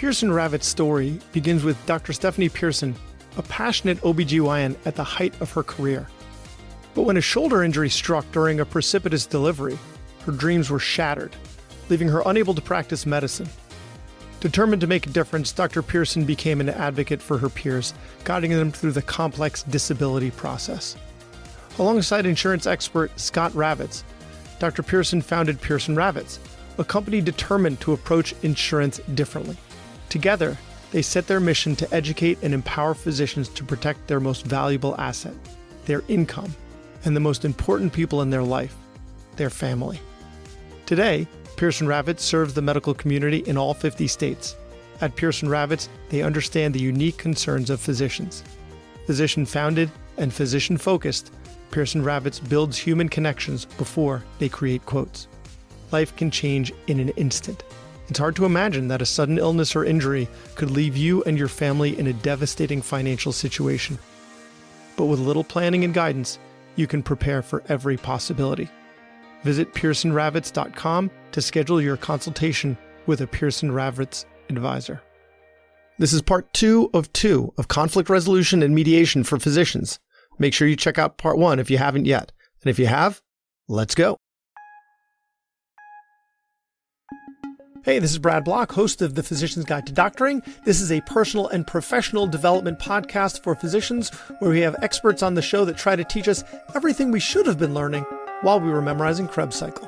Pearson Ravit's story begins with Dr. Stephanie Pearson, a passionate OBGYN at the height of her career. But when a shoulder injury struck during a precipitous delivery, her dreams were shattered, leaving her unable to practice medicine. Determined to make a difference, Dr. Pearson became an advocate for her peers, guiding them through the complex disability process. Alongside insurance expert Scott Ravitz, Dr. Pearson founded Pearson Ravitz, a company determined to approach insurance differently. Together, they set their mission to educate and empower physicians to protect their most valuable asset, their income, and the most important people in their life, their family. Today, Pearson Ravitz serves the medical community in all 50 states. At Pearson Ravitz, they understand the unique concerns of physicians. Physician-founded and physician-focused, Pearson Ravitz builds human connections before they create quotes. Life can change in an instant. It's hard to imagine that a sudden illness or injury could leave you and your family in a devastating financial situation. But with little planning and guidance, you can prepare for every possibility. Visit PearsonRavitz.com to schedule your consultation with a Pearson Ravitz advisor. This is part 2 of conflict resolution and mediation for physicians. Make sure you check out part 1 if you haven't yet. And if you have, let's go. Hey, this is Brad Block, host of The Physician's Guide to Doctoring. This is a personal and professional development podcast for physicians where we have experts on the show that try to teach us everything we should have been learning while we were memorizing Krebs cycle.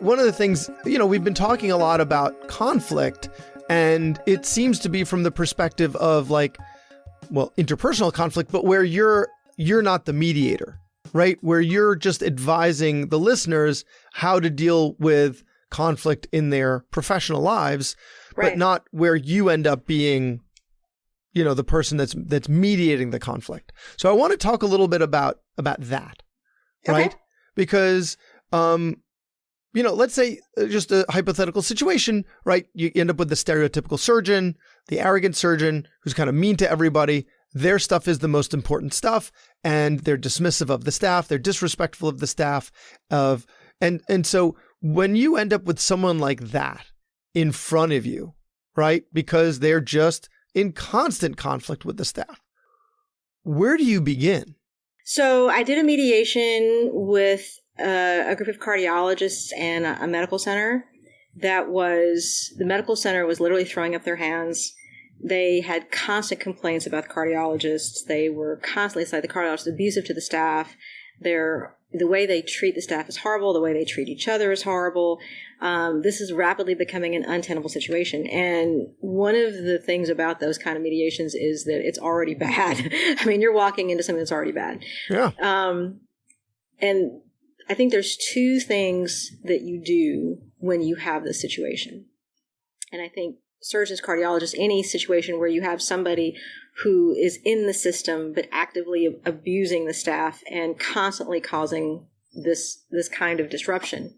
One of the things, we've been talking a lot about conflict, and it seems to be from the perspective of interpersonal conflict, but where you're not the mediator, right? Where you're just advising the listeners how to deal with conflict in their professional lives, right, but not where you end up being, the person that's mediating the conflict. So I want to talk a little bit about that, right? Okay. Because, let's say just a hypothetical situation, right? You end up with the stereotypical surgeon, the arrogant surgeon who's kind of mean to everybody. Their stuff is the most important stuff, and they're dismissive of the staff. They're disrespectful of the staff. And so when you end up with someone like that in front of you, right, because they're just in constant conflict with the staff, where do you begin? So I did a mediation with a group of cardiologists and a medical center. The medical center was literally throwing up their hands. They had constant complaints about the cardiologists. They were constantly saying the cardiologist is abusive to the staff. The way they treat the staff is horrible. The way they treat each other is horrible. This is rapidly becoming an untenable situation. And one of the things about those kind of mediations is that it's already bad. I mean, you're walking into something that's already bad. Yeah. And I think there's 2 things that you do when you have this situation. And I think surgeons, cardiologists, any situation where you have somebody who is in the system but actively abusing the staff and constantly causing this kind of disruption.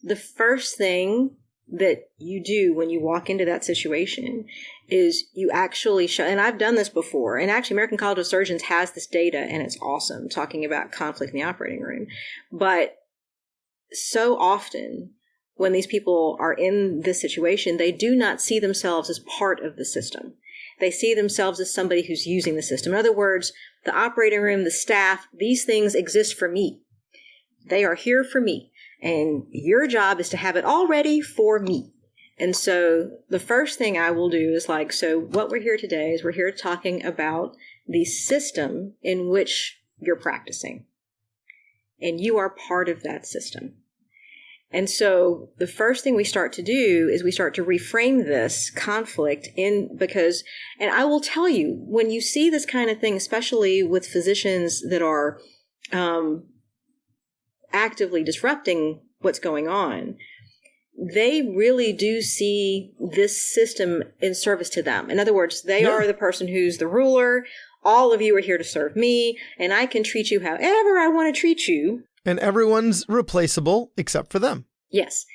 The first thing that you do when you walk into that situation is you actually show, and I've done this before, and actually American College of Surgeons has this data, and it's awesome, talking about conflict in the operating room. But so often when these people are in this situation, they do not see themselves as part of the system. They see themselves as somebody who's using the system. In other words, the operating room, the staff, these things exist for me. They are here for me. And your job is to have it all ready for me. And so the first thing I will do is so what we're here today is we're here talking about the system in which you're practicing. And you are part of that system. And so the first thing we start to do is we start to reframe this conflict and I will tell you, when you see this kind of thing, especially with physicians that are actively disrupting what's going on, they really do see this system in service to them. In other words, they are the person who's the ruler. All of you are here to serve me, and I can treat you however I want to treat you. And everyone's replaceable except for them. Yes.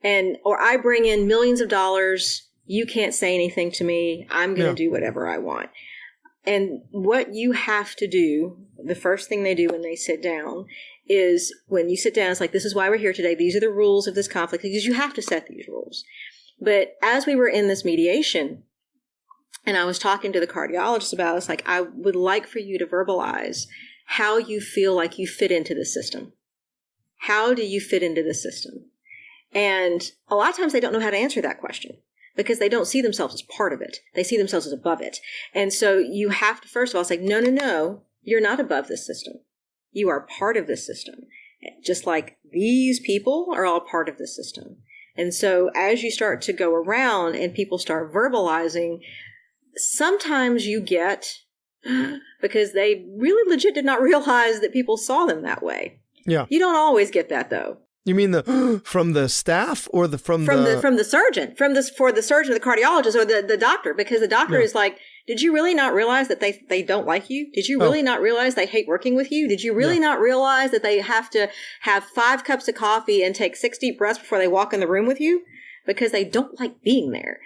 Or I bring in millions of dollars. You can't say anything to me. I'm going to do whatever I want. And what you have to do, the first thing they do when they sit down is when you sit down, it's this is why we're here today. These are the rules of this conflict, because you have to set these rules. But as we were in this mediation, and I was talking to the cardiologist about it, it's like, I would like for you to verbalize how you feel like you fit into the system. How do you fit into the system? And a lot of times they don't know how to answer that question because they don't see themselves as part of it. They see themselves as above it. And so you have to, first of all, say, no, you're not above this system. You are part of this system. Just like these people are all part of the system. And so as you start to go around and people start verbalizing, sometimes you get, because they really legit did not realize that people saw them that way. Yeah. You don't always get that though. You mean from the staff or from the surgeon, for the surgeon, the cardiologist, or the doctor, because the doctor is like, did you really not realize that they don't like you? Did you really not realize they hate working with you? Did you really not realize that they have to have 5 cups of coffee and take 6 deep breaths before they walk in the room with you? Because they don't like being there.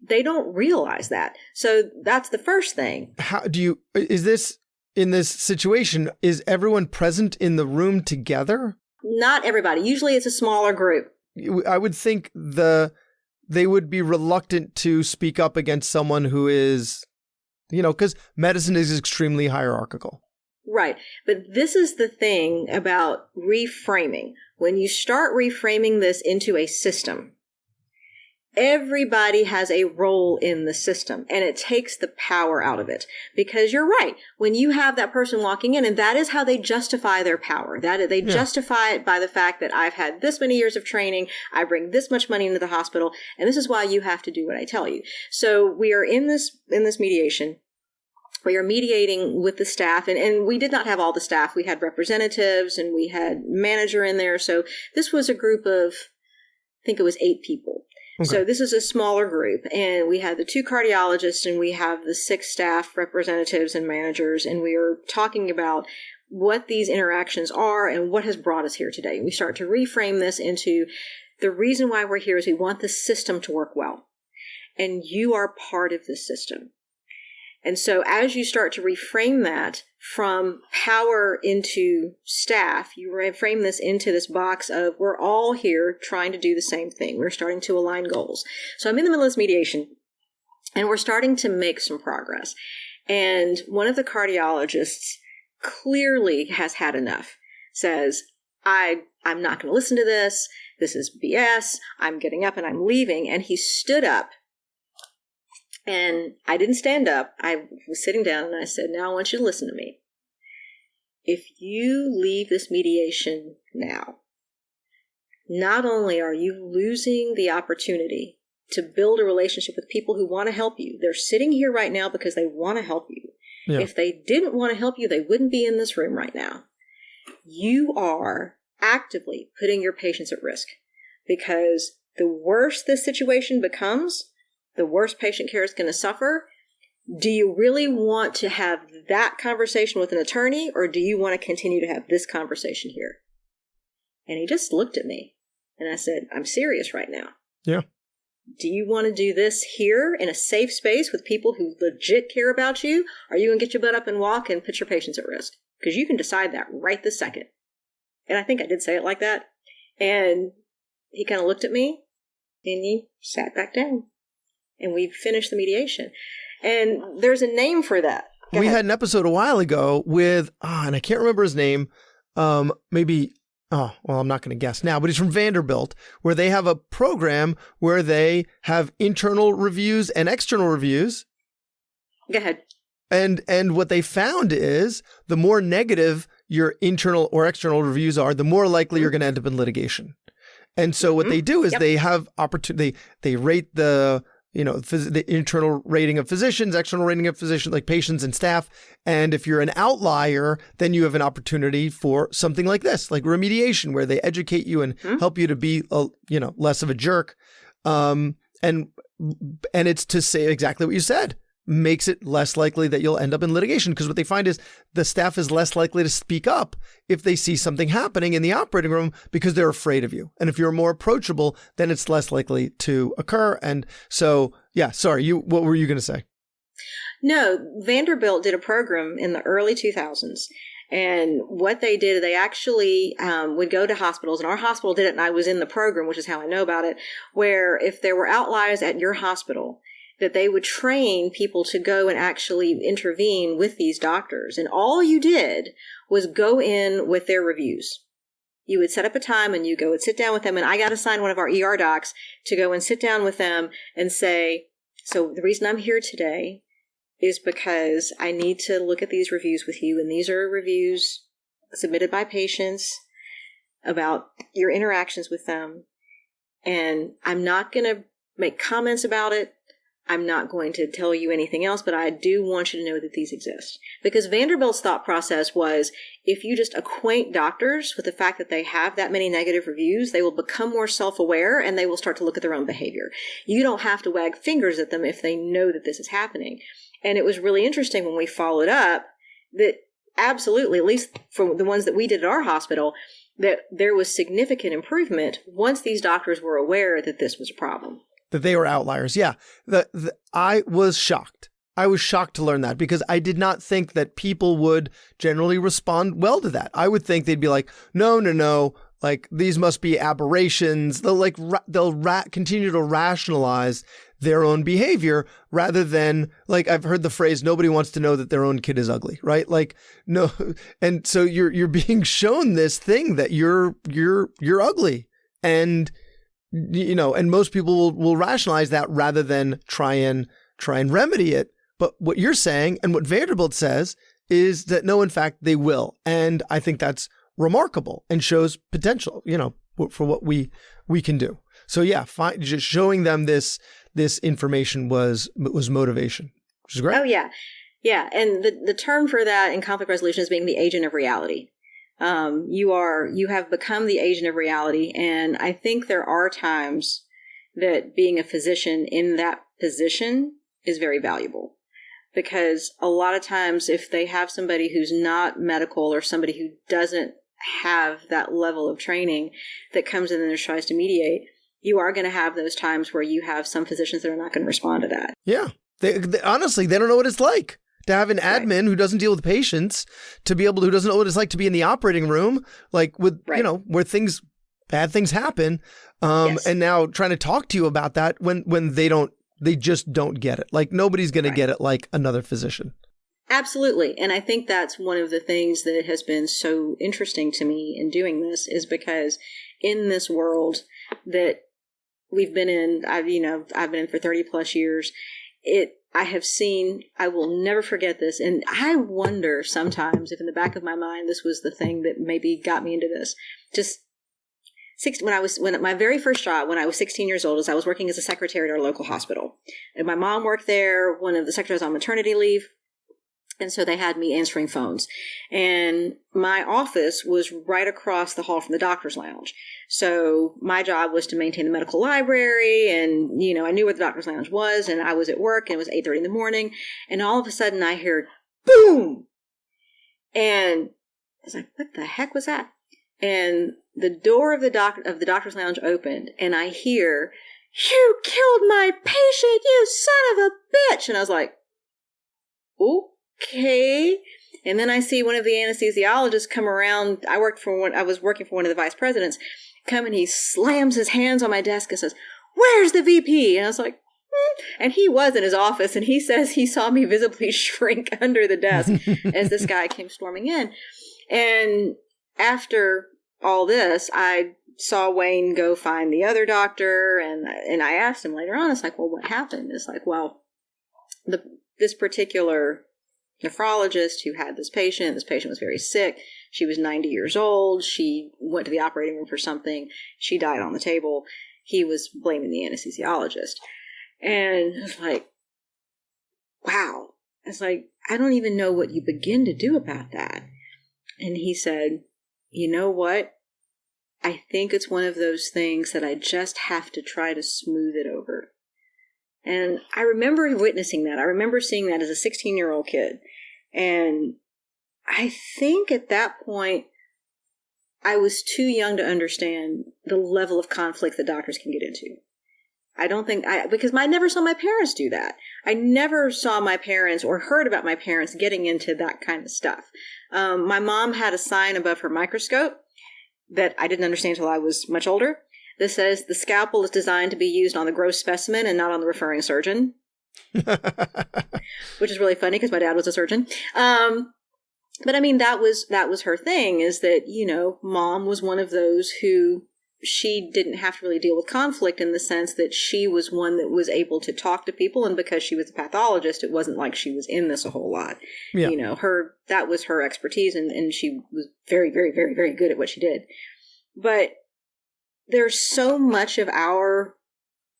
They don't realize that. So that's the first thing. How do you, is this, in this situation, is everyone present in the room together? Not everybody. Usually it's a smaller group. I would think they would be reluctant to speak up against someone who is, because medicine is extremely hierarchical. Right. But this is the thing about reframing. When you start reframing this into a system, everybody has a role in the system, and it takes the power out of it. Because you're right. When you have that person walking in, and that is how they justify their power. That they justify it by the fact that I've had this many years of training, I bring this much money into the hospital, and this is why you have to do what I tell you. So we are in this mediation. We are mediating with the staff, and we did not have all the staff. We had representatives, and we had manager in there. So this was a group of, I think it was 8 people. Okay. So this is a smaller group, and we had the 2 cardiologists, and we have the 6 staff representatives and managers, and we are talking about what these interactions are and what has brought us here today. We start to reframe this into the reason why we're here is we want the system to work well, and you are part of the system. And so as you start to reframe that from power into staff, you reframe this into this box of we're all here trying to do the same thing. We're starting to align goals. So I'm in the middle of this mediation, and we're starting to make some progress. And one of the cardiologists clearly has had enough, says, I'm not going to listen to this. This is BS. I'm getting up and I'm leaving. And he stood up. And I didn't stand up. I was sitting down, and I said, now I want you to listen to me. If you leave this mediation now, not only are you losing the opportunity to build a relationship with people who want to help you. They're sitting here right now because they want to help you. Yeah. If they didn't want to help you, they wouldn't be in this room right now. You are actively putting your patients at risk, because the worse this situation becomes, the worse patient care is going to suffer. Do you really want to have that conversation with an attorney, or do you want to continue to have this conversation here? And he just looked at me, and I said, I'm serious right now. Yeah. Do you want to do this here in a safe space with people who legit care about you? Or are you going to get your butt up and walk and put your patients at risk? Because you can decide that right this second. And I think I did say it like that. And he kind of looked at me, and he sat back down. And we finished the mediation. And there's a name for that. We had an episode a while ago with, and I can't remember his name, I'm not going to guess now, but he's from Vanderbilt, where they have a program where they have internal reviews and external reviews. Go ahead. And what they found is the more negative your internal or external reviews are, the more likely you're going to end up in litigation. And so what they do is they have opportunity, they rate the internal rating of physicians, external rating of physicians, like patients and staff. And if you're an outlier, then you have an opportunity for something like this, like remediation, where they educate you and help you to be, less of a jerk. And it's to say exactly what you said, makes it less likely that you'll end up in litigation. Because what they find is the staff is less likely to speak up if they see something happening in the operating room because they're afraid of you. And if you're more approachable, then it's less likely to occur. And so, what were you going to say? No, Vanderbilt did a program in the early 2000s, And what they did, they actually would go to hospitals, and our hospital did it, and I was in the program, which is how I know about it, where if there were outliers at your hospital, that they would train people to go and actually intervene with these doctors. And all you did was go in with their reviews. You would set up a time and you go and sit down with them. And I got assigned one of our ER docs to go and sit down with them and say, so the reason I'm here today is because I need to look at these reviews with you. And these are reviews submitted by patients about your interactions with them. And I'm not going to make comments about it. I'm not going to tell you anything else, but I do want you to know that these exist. Because Vanderbilt's thought process was, if you just acquaint doctors with the fact that they have that many negative reviews, they will become more self-aware and they will start to look at their own behavior. You don't have to wag fingers at them if they know that this is happening. And it was really interesting when we followed up that absolutely, at least for the ones that we did at our hospital, that there was significant improvement once these doctors were aware that this was a problem. That they were outliers. Yeah. I was shocked. I was shocked to learn that because I did not think that people would generally respond well to that. I would think they'd be like, no. Like, these must be aberrations. They'll continue to rationalize their own behavior rather than, like, I've heard the phrase, nobody wants to know that their own kid is ugly, right? Like, no. And so you're being shown this thing that you're ugly. And and most people will rationalize that rather than try and remedy it. But what you're saying and what Vanderbilt says is that no, in fact, they will. And I think that's remarkable and shows potential, for what we can do. So yeah, just showing them this information was motivation, which is great. Oh yeah. Yeah. And the term for that in conflict resolution is being the agent of reality. You have become the agent of reality. And I think there are times that being a physician in that position is very valuable, because a lot of times if they have somebody who's not medical or somebody who doesn't have that level of training that comes in and tries to mediate, you are going to have those times where you have some physicians that are not going to respond to that. Yeah. They honestly, they don't know what it's like to have an admin who doesn't deal with patients, who doesn't know what it's like to be in the operating room, like with, where bad things happen. And now trying to talk to you about that when they just don't get it. Like, nobody's going to get it like another physician. Absolutely. And I think that's one of the things that has been so interesting to me in doing this, is because in this world that we've been in, I've been in for 30 plus years, I will never forget this. And I wonder sometimes if in the back of my mind, this was the thing that maybe got me into this. When my very first job, when I was 16 years old, is I was working as a secretary at our local hospital. And my mom worked there. One of the secretaries on maternity leave. And so they had me answering phones. And my office was right across the hall from the doctor's lounge. So my job was to maintain the medical library. And, I knew where the doctor's lounge was. And I was at work, and it was 8:30 in the morning. And all of a sudden I heard boom. And I was like, what the heck was that? And the door of the doctor's lounge opened. And I hear, "You killed my patient, you son of a bitch." And I was like, okay. And then I see one of the anesthesiologists come around. I was working for one of the vice presidents, come, and he slams his hands on my desk and says, "Where's the VP?" And I was like, And he was in his office, and he says he saw me visibly shrink under the desk as this guy came storming in. And after all this, I saw Wayne go find the other doctor, and I asked him later on, it's like, well, what happened? It's like, well, this particular nephrologist who had this patient was very sick. She was 90 years old. She went to the operating room for something. She died on the table. He was blaming the anesthesiologist. And it's like, wow. It's like, I don't even know what you begin to do about that. And he said, you know what? I think it's one of those things that I just have to try to smooth it over. And I remember witnessing that. I remember seeing that as a 16-year-old kid. And I think at that point, I was too young to understand the level of conflict that doctors can get into. I don't think because I never saw my parents do that. I never saw my parents or heard about my parents getting into that kind of stuff. My mom had a sign above her microscope that I didn't understand until I was much older. That says the scalpel is designed to be used on the gross specimen and not on the referring surgeon. Which is really funny because my dad was a surgeon. But I mean, that was her thing, is that, you know, mom was one of those who she didn't have to really deal with conflict in the sense that she was one that was able to talk to people. And because she was a pathologist, it wasn't like she was in this a whole lot. Yeah. You know, that was her expertise. And she was very, very, very, very good at what she did. But there's so much of our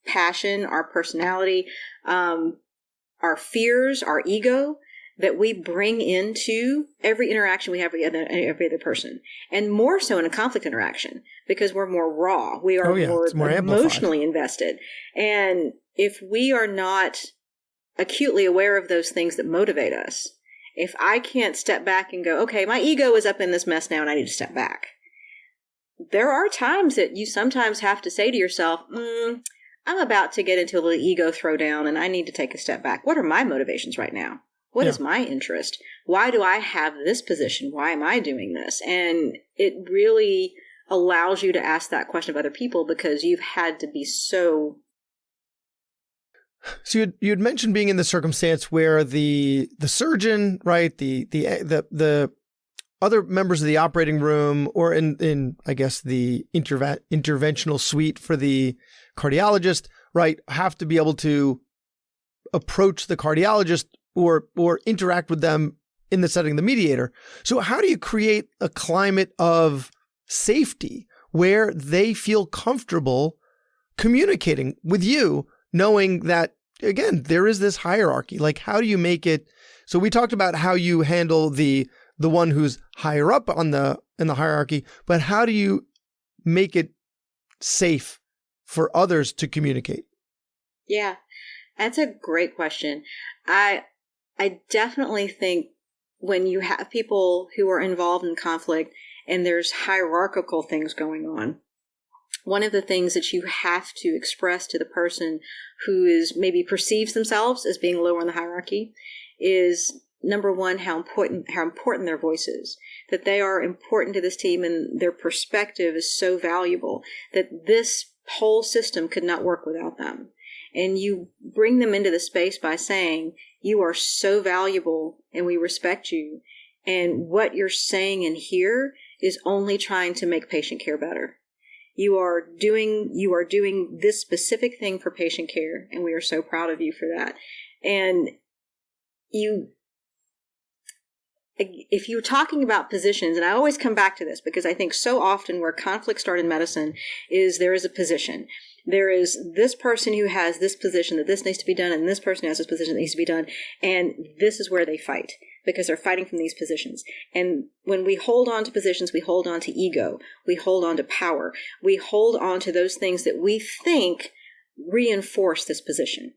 passion, our personality, our fears, our ego that we bring into every interaction we have with every other person. And more so in a conflict interaction, because we're more raw. We are more emotionally invested. And if we are not acutely aware of those things that motivate us, if I can't step back and go, okay, my ego is up in this mess now and I need to step back. There are times that you sometimes have to say to yourself, I'm about to get into a little ego throwdown and I need to take a step back. What are my motivations right now? What is my interest? Why do I have this position? Why am I doing this? And it really allows you to ask that question of other people because you've had to be so. So you had mentioned being in the circumstance where the surgeon, right, the other members of the operating room, or in I guess the interventional suite for the cardiologist, right, have to be able to approach the cardiologist or interact with them in the setting of the mediator. So how do you create a climate of safety where they feel comfortable communicating with you, knowing that, again, there is this hierarchy? Like, how do you make it? So we talked about how you handle the one who's higher up in the hierarchy, but how do you make it safe for others to communicate? Yeah, that's a great question. I definitely think when you have people who are involved in conflict and there's hierarchical things going on, one of the things that you have to express to the person who is maybe perceives themselves as being lower in the hierarchy is, number one, how important their voice is, that they are important to this team and their perspective is so valuable that this whole system could not work without them. And you bring them into the space by saying, you are so valuable and we respect you. And what you're saying in here is only trying to make patient care better. You are doing this specific thing for patient care, and we are so proud of you for that. And if you're talking about positions, and I always come back to this because I think so often where conflicts start in medicine is there is a position. There is this person who has this position that this needs to be done, and this person has this position that needs to be done, and this is where they fight because they're fighting from these positions. And when we hold on to positions, we hold on to ego, we hold on to power, we hold on to those things that we think reinforce this position.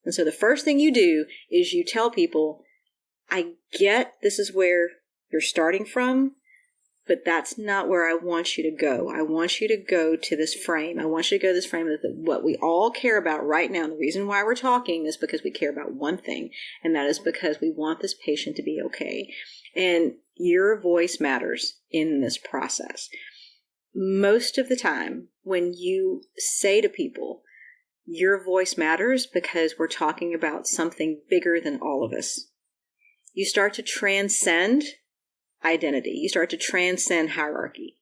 And so the first thing you do is you tell people, I get this is where you're starting from, but that's not where I want you to go. I want you to go to this frame. I want you to go to this frame that what we all care about right now. And the reason why we're talking is because we care about one thing, and that is because we want this patient to be okay. And your voice matters in this process. Most of the time, when you say to people, your voice matters because we're talking about something bigger than all of us, you start to transcend identity. You start to transcend hierarchy.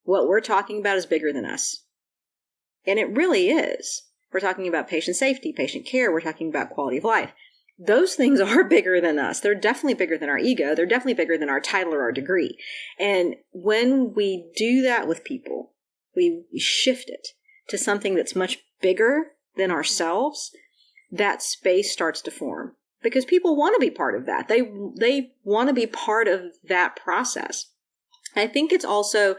What we're talking about is bigger than us. And it really is. We're talking about patient safety, patient care. We're talking about quality of life. Those things are bigger than us. They're definitely bigger than our ego. They're definitely bigger than our title or our degree. And when we do that with people, we shift it to something that's much bigger than ourselves, that space starts to form. Because people want to be part of that. They want to be part of that process. I think it's also,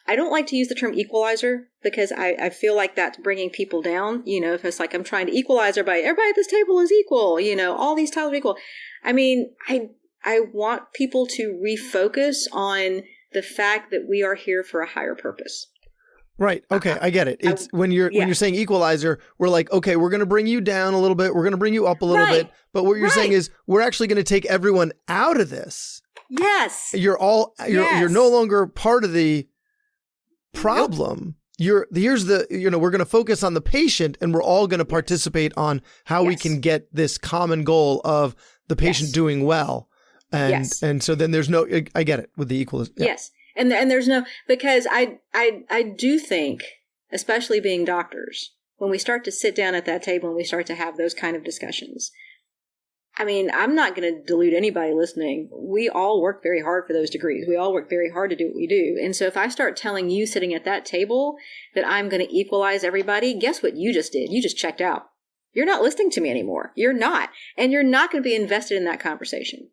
I don't like to use the term equalizer because I feel like that's bringing people down. You know, if it's like I'm trying to equalize everybody at this table is equal, you know, all these titles are equal. I mean, I want people to refocus on the fact that we are here for a higher purpose. Right. Okay. I get it. It's when you're saying equalizer, we're like, okay, we're going to bring you down a little bit. We're going to bring you up a little bit. But what you're saying is we're actually going to take everyone out of this. Yes. You're no longer part of the problem. We're going to focus on the patient, and we're all going to participate on how we can get this common goal of the patient doing well. And so then there's no, I get it with the equal. Yeah. Yes. And there's no, because I do think, especially being doctors, when we start to sit down at that table and we start to have those kind of discussions, I mean, I'm not going to delude anybody listening. We all work very hard for those degrees. We all work very hard to do what we do. And so if I start telling you sitting at that table that I'm going to equalize everybody, guess what you just did? You just checked out. You're not listening to me anymore. You're not. And you're not going to be invested in that conversation.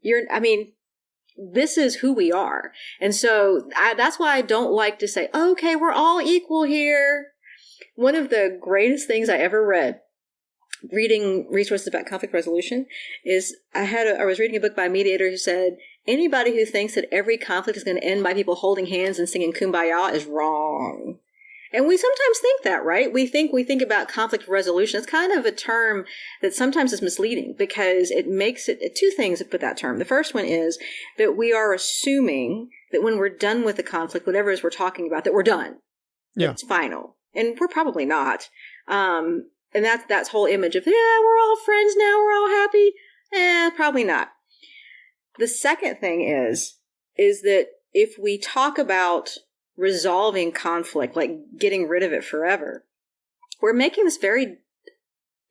This is who we are. And so that's why I don't like to say, okay, we're all equal here. One of the greatest things I ever read, reading resources about conflict resolution, is I was reading a book by a mediator who said, anybody who thinks that every conflict is going to end by people holding hands and singing Kumbaya is wrong. And we sometimes think that, right? We think about conflict resolution. It's kind of a term that sometimes is misleading because it makes it two things with that term. The first one is that we are assuming that when we're done with the conflict, whatever it is we're talking about, that we're done. Yeah. It's final. And we're probably not. And that's whole image of, we're all friends now, we're all happy. Probably not. The second thing is that if we talk about resolving conflict, like getting rid of it forever, we're making this very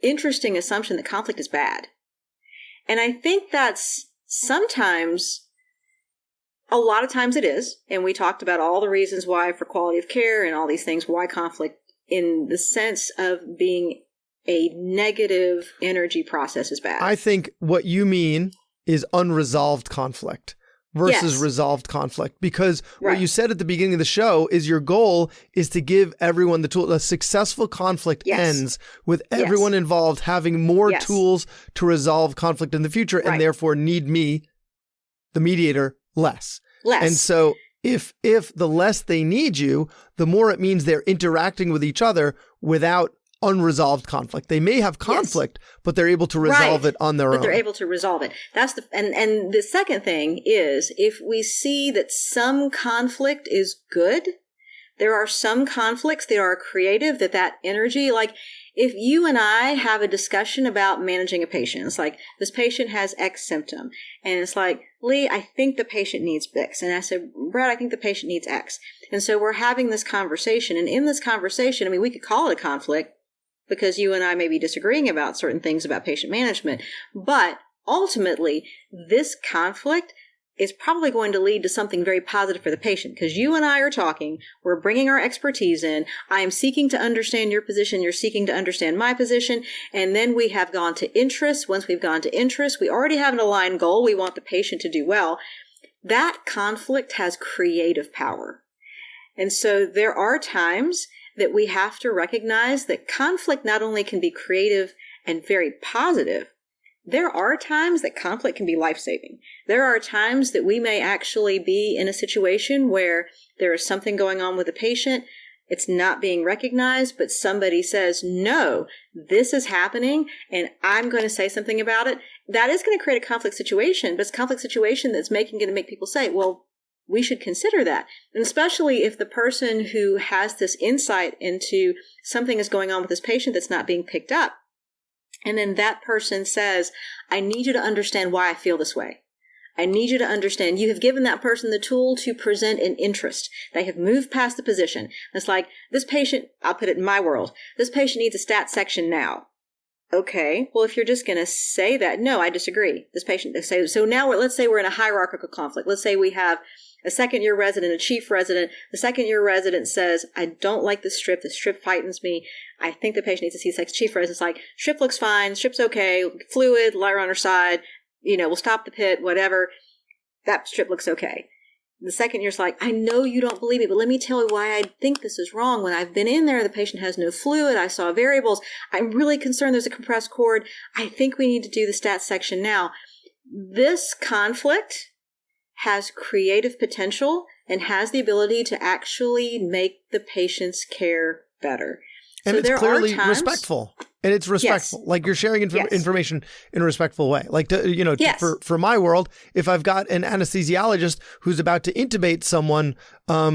interesting assumption that conflict is bad. And I think that's sometimes, a lot of times it is. And we talked about all the reasons why for quality of care and all these things, why conflict in the sense of being a negative energy process is bad. I think what you mean is unresolved conflict versus resolved conflict, because what you said at the beginning of the show is your goal is to give everyone the tool. A successful conflict ends with everyone involved having more tools to resolve conflict in the future, and therefore need me, the mediator, less. And so if the less they need you, the more it means they're interacting with each other without unresolved conflict. They may have conflict, but they're able to resolve it on their own. But they're able to resolve it. That's and the second thing is, if we see that some conflict is good, there are some conflicts that are creative, that energy, like if you and I have a discussion about managing a patient, it's like, this patient has X symptom. And it's like, Lee, I think the patient needs X. And I said, Brad, I think the patient needs X. And so we're having this conversation. And in this conversation, I mean, we could call it a conflict, because you and I may be disagreeing about certain things about patient management. But ultimately, this conflict is probably going to lead to something very positive for the patient, because you and I are talking, we're bringing our expertise in, I am seeking to understand your position, you're seeking to understand my position, and then we have gone to interest. Once we've gone to interest, we already have an aligned goal. We want the patient to do well. That conflict has creative power. And so there are times that we have to recognize that conflict not only can be creative and very positive, there are times that conflict can be life-saving. There are times that we may actually be in a situation where there is something going on with the patient, it's not being recognized, but somebody says, no, this is happening, and I'm going to say something about it. That is going to create a conflict situation, but it's a conflict situation that's going to make people say, well, we should consider that. And especially if the person who has this insight into something is going on with this patient that's not being picked up, and then that person says, I need you to understand why I feel this way. I need you to understand. You have given that person the tool to present an interest. They have moved past the position. It's like, this patient, I'll put it in my world, this patient needs a stat section now. Okay, well, if you're just going to say that, no, I disagree. This patient, so now let's say we're in a hierarchical conflict. Let's say we have a second-year resident, a chief resident. The second-year resident says, I don't like this strip. This strip frightens me. I think the patient needs to see sex. Chief resident's like, strip looks fine. Strip's okay. Fluid, lie on her side. We'll stop the pit, whatever. That strip looks okay. The second year's like, I know you don't believe me, but let me tell you why I think this is wrong. When I've been in there, the patient has no fluid. I saw variables. I'm really concerned there's a compressed cord. I think we need to do the stats section now. This conflict has creative potential and has the ability to actually make the patient's care better. And so it's there clearly are times, respectful. And it's respectful. Yes. Like you're sharing Yes. information in a respectful way. Like, Yes. for my world, if I've got an anesthesiologist who's about to intubate someone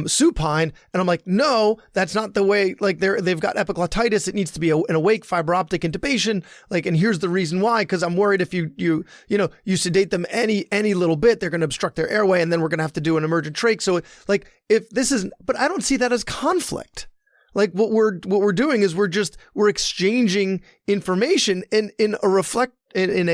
supine, and I'm like, no, that's not the way, like they've got epiglottitis. It needs to be an awake fiber optic intubation. Like, and here's the reason why, because I'm worried if you sedate them any little bit, they're going to obstruct their airway, and then we're going to have to do an emergent trach. So like, if this isn't, but I don't see that as conflict. Like what we're doing is we're exchanging information in a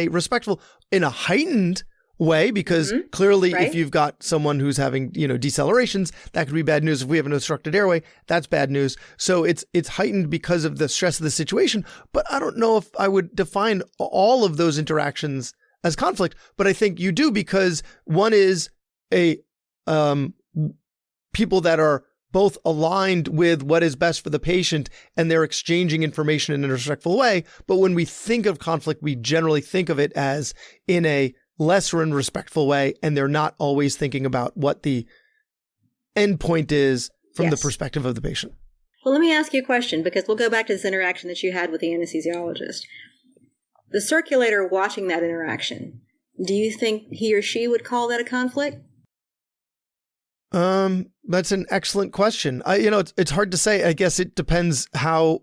respectful, in a heightened way, because clearly if you've got someone who's having, decelerations, that could be bad news. If we have an obstructed airway, that's bad news. So it's heightened because of the stress of the situation. But I don't know if I would define all of those interactions as conflict, but I think you do, because one is people that are both aligned with what is best for the patient, and they're exchanging information in a respectful way. But when we think of conflict, we generally think of it as in a lesser and respectful way, and they're not always thinking about what the end point is from the perspective of the patient. Well, let me ask you a question, because we'll go back to this interaction that you had with the anesthesiologist. The circulator watching that interaction, do you think he or she would call that a conflict? That's an excellent question. It's hard to say. I guess it depends how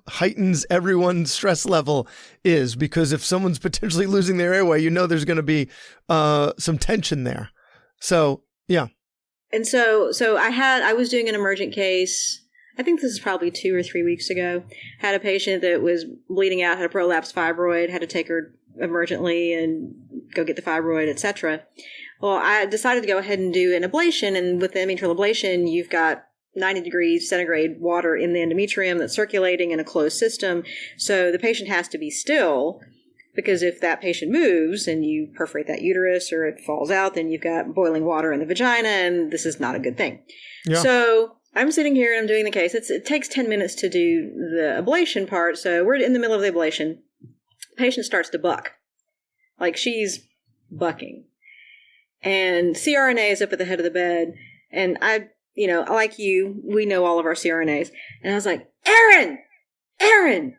heightens everyone's stress level is, because if someone's potentially losing their airway, there's going to be some tension there. So, yeah. And so I was doing an emergent case. I think this is probably 2 or 3 weeks ago. Had a patient that was bleeding out, had a prolapsed fibroid, had to take her emergently and go get the fibroid, etc. Well, I decided to go ahead and do an ablation, and with the endometrial ablation, you've got 90 degrees centigrade water in the endometrium that's circulating in a closed system. So the patient has to be still, because if that patient moves and you perforate that uterus or it falls out, then you've got boiling water in the vagina, and this is not a good thing. Yeah. So I'm sitting here and I'm doing the case. It takes 10 minutes to do the ablation part. So we're in the middle of the ablation. The patient starts to buck. Like she's bucking. And CRNA is up at the head of the bed. And I, like you, we know all of our CRNAs. And I was like, Aaron,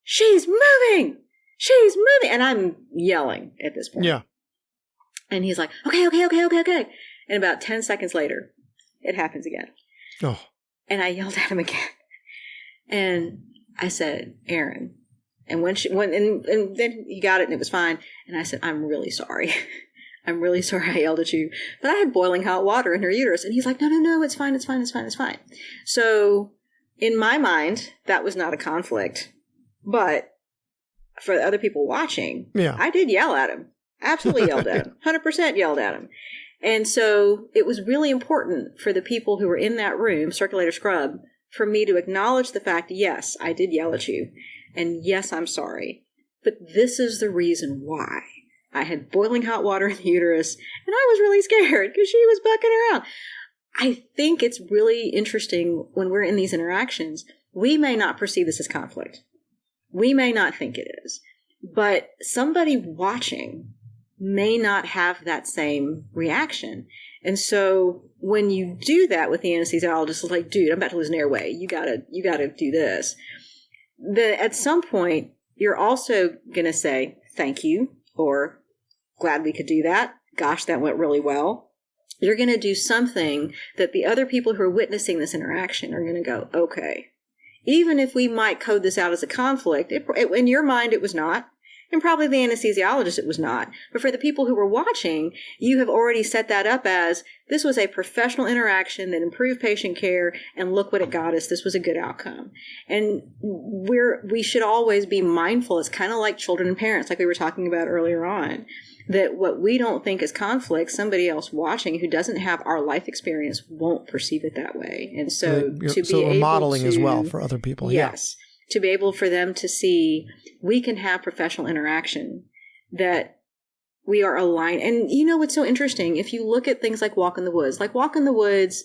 she's moving. And I'm yelling at this point. Yeah. And he's like, okay. And about 10 seconds later, it happens again. Oh. And I yelled at him again. And I said, Aaron. And and then he got it and it was fine. And I said, I'm really sorry. I'm really sorry I yelled at you. But I had boiling hot water in her uterus. And he's like, no, it's fine. So in my mind, that was not a conflict. But for the other people watching, I did yell at him. Absolutely yelled at him. 100% yelled at him. And so it was really important for the people who were in that room, circulator scrub, for me to acknowledge the fact, yes, I did yell at you. And yes, I'm sorry. But this is the reason why. I had boiling hot water in the uterus, and I was really scared because she was bucking around. I think it's really interesting when we're in these interactions. We may not perceive this as conflict. We may not think it is. But somebody watching may not have that same reaction. And so when you do that with the anesthesiologist, it's like, dude, I'm about to lose an airway. You gotta do this. At some point, you're also going to say, thank you, or glad we could do that. Gosh, that went really well. You're going to do something that the other people who are witnessing this interaction are going to go, okay. Even if we might code this out as a conflict, in your mind it was not. And probably the anesthesiologist it was not. But for the people who were watching, you have already set that up as, this was a professional interaction that improved patient care, and look what it got us. This was a good outcome. And we should always be mindful. It's kind of like children and parents, like we were talking about earlier on, that what we don't think is conflict, somebody else watching who doesn't have our life experience won't perceive it that way. And so we're modeling as well for other people. Yes. Yeah. To be able for them to see we can have professional interaction, that we are aligned. And what's so interesting, if you look at things like Walk in the Woods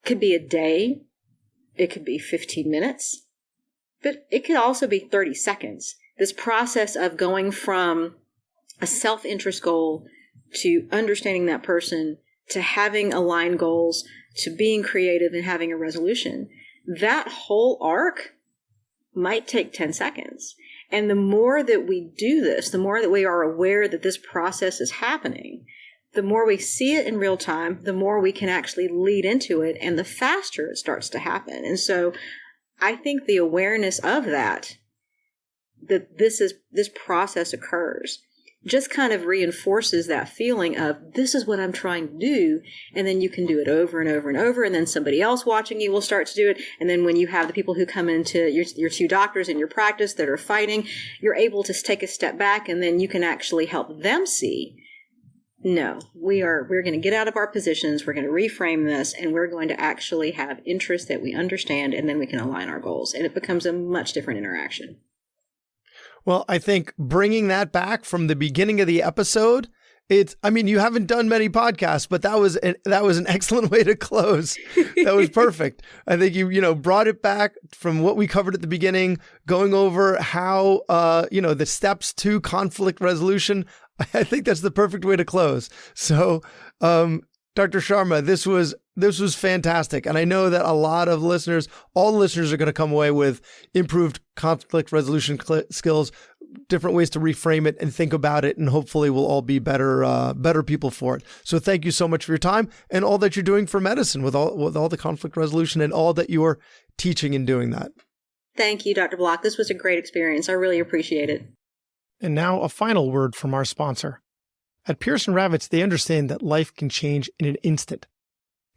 could be a day, it could be 15 minutes, but it could also be 30 seconds. This process of going from a self-interest goal to understanding that person to having aligned goals, to being creative and having a resolution, that whole arc might take 10 seconds. And the more that we do this, the more that we are aware that this process is happening, the more we see it in real time, the more we can actually lead into it, and the faster it starts to happen. And so I think the awareness of that this process occurs, just kind of reinforces that feeling of this is what I'm trying to do. And then you can do it over and over and over. And then somebody else watching you will start to do it. And then when you have the people who come into your two doctors in your practice that are fighting, you're able to take a step back, and then you can actually help them see, no, we're going to get out of our positions. We're going to reframe this, and we're going to actually have interests that we understand, and then we can align our goals. And it becomes a much different interaction. Well, I think bringing that back from the beginning of the episode, you haven't done many podcasts, but that was an excellent way to close. That was perfect. I think you brought it back from what we covered at the beginning, going over how, the steps to conflict resolution. I think that's the perfect way to close. So, Dr. Sharma, this was fantastic. And I know that a lot of listeners, all the listeners are going to come away with improved conflict resolution skills, different ways to reframe it and think about it. And hopefully we'll all be better people for it. So thank you so much for your time and all that you're doing for medicine with all the conflict resolution and all that you're teaching and doing that. Thank you, Dr. Block. This was a great experience. I really appreciate it. And now a final word from our sponsor. At Pearson Ravitz, they understand that life can change in an instant.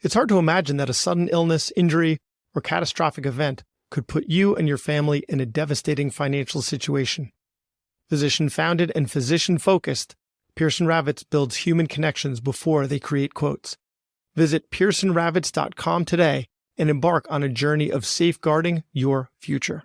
It's hard to imagine that a sudden illness, injury, or catastrophic event could put you and your family in a devastating financial situation. Physician-founded and physician-focused, Pearson Ravitz builds human connections before they create quotes. Visit pearsonravitz.com today and embark on a journey of safeguarding your future.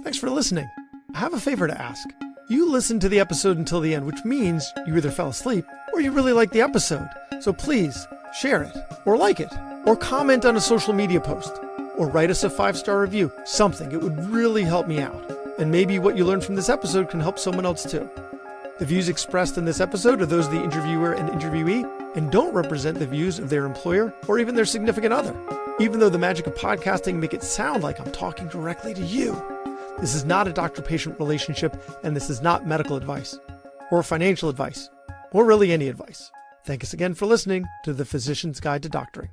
Thanks for listening. I have a favor to ask. You listened to the episode until the end, which means you either fell asleep or you really liked the episode. So please share it or like it or comment on a social media post or write us a 5-star review, something. It would really help me out. And maybe what you learned from this episode can help someone else too. The views expressed in this episode are those of the interviewer and interviewee and don't represent the views of their employer or even their significant other. Even though the magic of podcasting make it sound like I'm talking directly to you. This is not a doctor-patient relationship, and this is not medical advice, or financial advice, or really any advice. Thank us again for listening to The Physician's Guide to Doctoring.